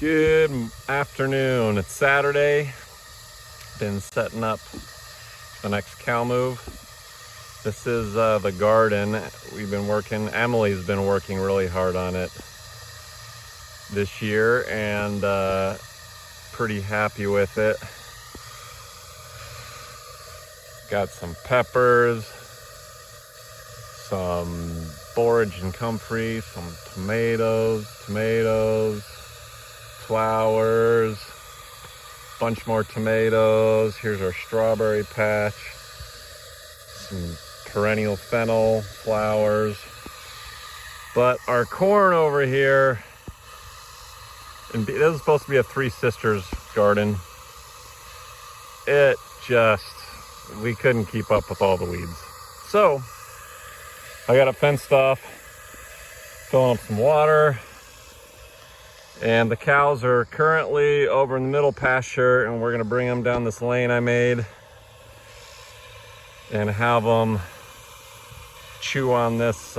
Good afternoon. It's Saturday. Been setting up the next cow move. This is the garden. We've been working, Emily's been working really hard on it this year and pretty happy with it. Got some peppers, some forage and comfrey, some tomatoes, flowers, bunch more tomatoes. Here's our strawberry patch, some perennial fennel flowers. But our corn over here, and this is supposed to be a Three Sisters garden. It just, we couldn't keep up with all the weeds. So I got it fenced off, filling up some water. And the cows are currently over in the middle pasture, and we're gonna bring them down this lane I made and have them chew on this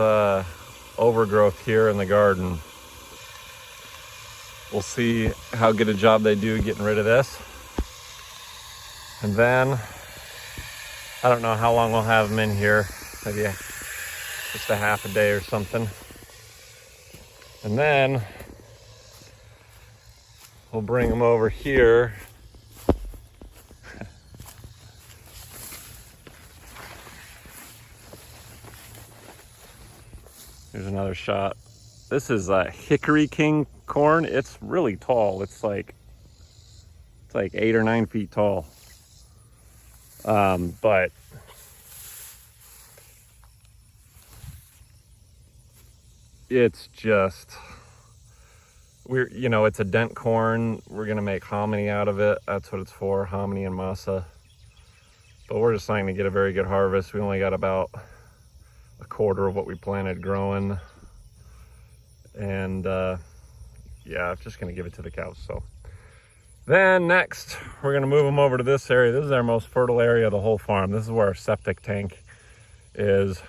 overgrowth here in the garden. We'll see how good a job they do getting rid of this. And then, I don't know how long we'll have them in here, maybe just a half a day or something. And then we'll bring them over here. Here's another shot. This is a Hickory King corn. It's really tall. It's like 8 or 9 feet tall. But it's just, it's a dent corn. We're gonna make hominy out of it. That's what it's for, hominy and masa. But we're just starting to get a very good harvest. We only got about a quarter of what we planted growing. And yeah, I'm just gonna give it to the cows. So then next, we're gonna move them over to this area. This is our most fertile area of the whole farm. This is where our septic tank is.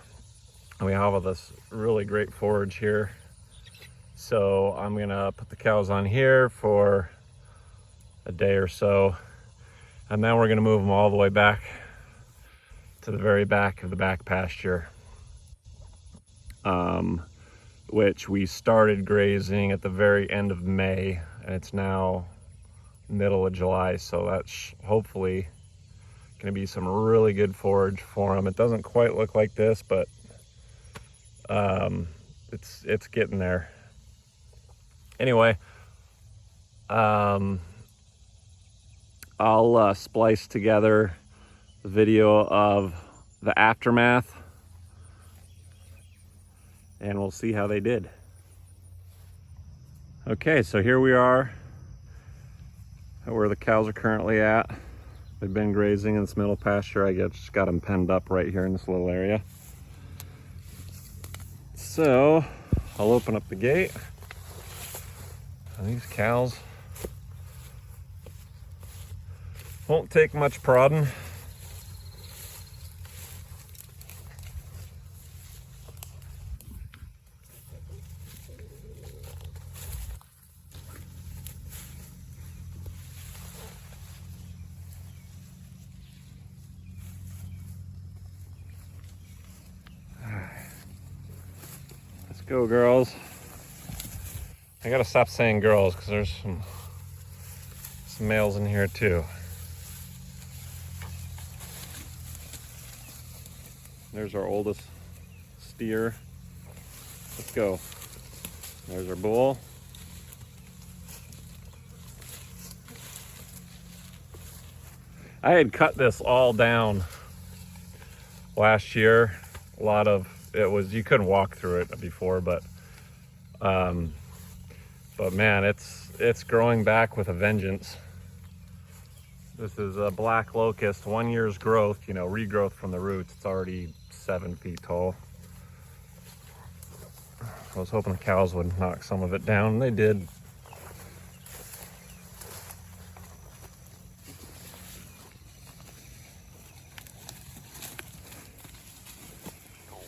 And we have all this really great forage here. So I'm gonna put the cows on here for a day or so, and then we're gonna move them all the way back to the very back of the back pasture, which we started grazing at the very end of May, and it's now middle of July. So that's hopefully gonna be some really good forage for them. It doesn't quite look like this, but it's getting there. Anyway, I'll splice together the video of the aftermath, and we'll see how they did. Okay, so here we are where the cows are currently at. They've been grazing in this middle pasture. I just got them penned up right here in this little area. So I'll open up the gate. And these cows won't take much prodding. Let's go, girls. I gotta stop saying girls because there's some males in here too. There's our oldest steer. Let's go. There's our bull. I had cut this all down last year. A lot of it was, you couldn't walk through it before, but man, it's growing back with a vengeance. This is a black locust, 1 year's growth, regrowth from the roots. It's already 7 feet tall. I was hoping the cows would knock some of it down, and they did.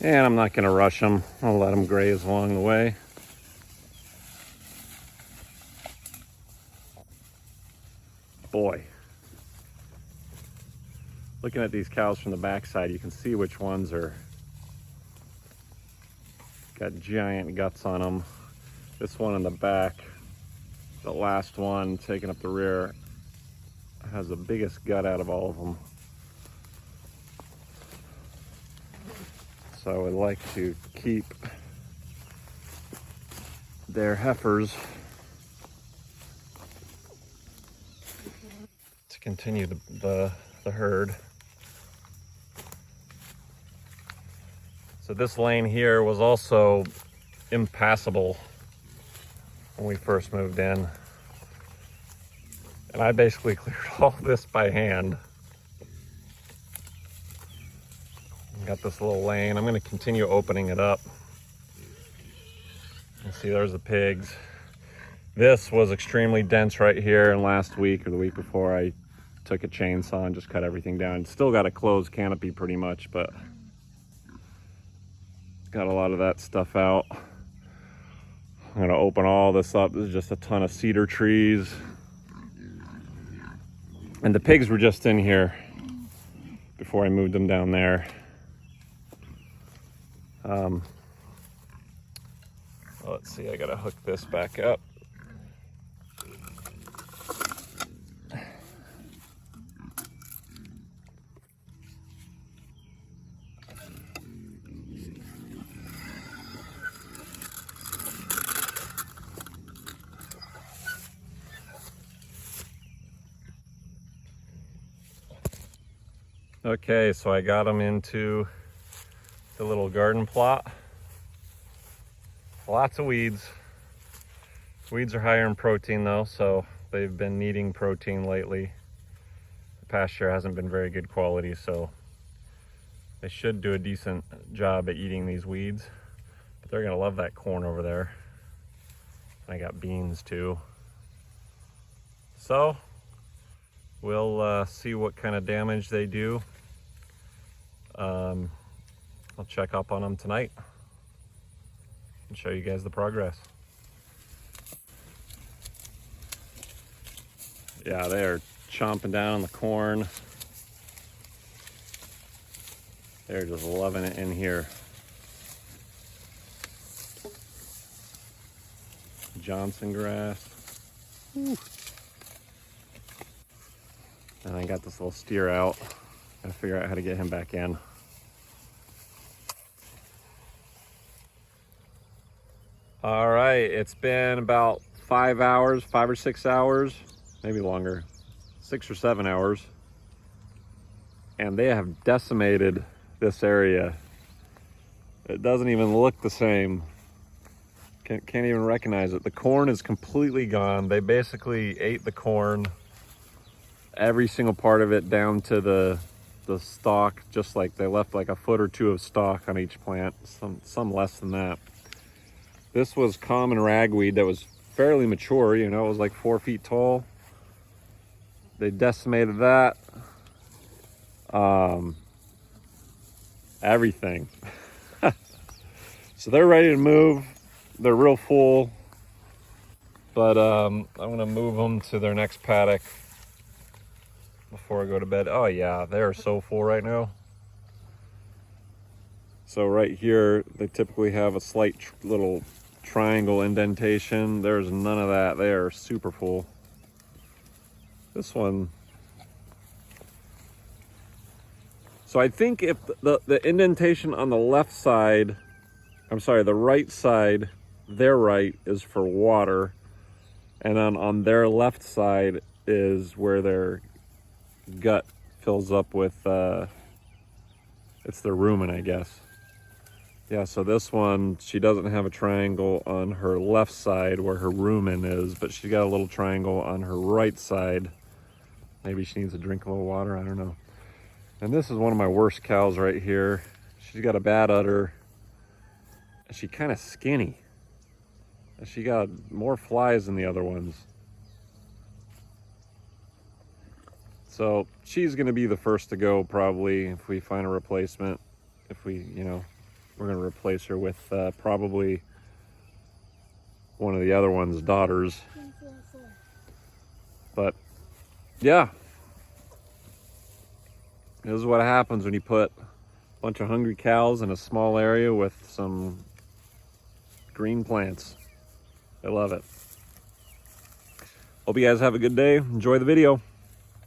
And I'm not gonna rush them. I'll let them graze along the way. boy. Looking at these cows from the backside, you can see which ones are got giant guts on them. This one in the back, the last one taking up the rear, has the biggest gut out of all of them. So I would like to keep their heifers to continue the herd. So this lane here was also impassable when we first moved in. And I basically cleared all this by hand. Got this little lane. I'm going to continue opening it up. You see there's the pigs. This was extremely dense right here, and last week or the week before I took a chainsaw and just cut everything down. Still got a closed canopy pretty much, but got a lot of that stuff out. I'm going to open all this up. This is just a ton of cedar trees. And the pigs were just in here before I moved them down there. Let's see, I gotta hook this back up. Okay, so I got them into the little garden plot. Lots of weeds. Weeds are higher in protein though, so they've been needing protein lately. The pasture hasn't been very good quality, so they should do a decent job at eating these weeds. But they're gonna love that corn over there. I got beans too. So we'll see what kind of damage they do. I'll check up on them tonight and show you guys the progress. Yeah, they're chomping down on the corn. They're just loving it in here. Johnson grass. Woo. And I got this little steer out. Gotta figure out how to get him back in. All right, it's been about 5 hours, 5 or 6 hours, maybe longer, 6 or 7 hours. And they have decimated this area. It doesn't even look the same. Can't even recognize it. The corn is completely gone. They basically ate the corn, every single part of it down to the stalk, just like they left like a foot or two of stalk on each plant, some less than that. This was common ragweed that was fairly mature, you know, it was like 4 feet tall. They decimated that. Everything. So they're ready to move. They're real full, but I'm gonna move them to their next paddock before I go to bed. Oh yeah, they are so full right now. So right here, they typically have a slight little triangle indentation. There's none of that. They are super full. This one. So I think if the indentation on the left side, I'm sorry, the right side, their right is for water. And then on their left side is where their gut fills up with, it's their rumen, I guess. Yeah, so this one, she doesn't have a triangle on her left side where her rumen is, but she's got a little triangle on her right side. Maybe she needs to drink a little water, I don't know. And this is one of my worst cows right here. She's got a bad udder. She's kind of skinny. She got more flies than the other ones. So she's gonna be the first to go probably if we find a replacement. If we, you know, we're gonna replace her with probably one of the other one's daughters. But yeah, this is what happens when you put a bunch of hungry cows in a small area with some green plants. I love it. Hope you guys have a good day. Enjoy the video.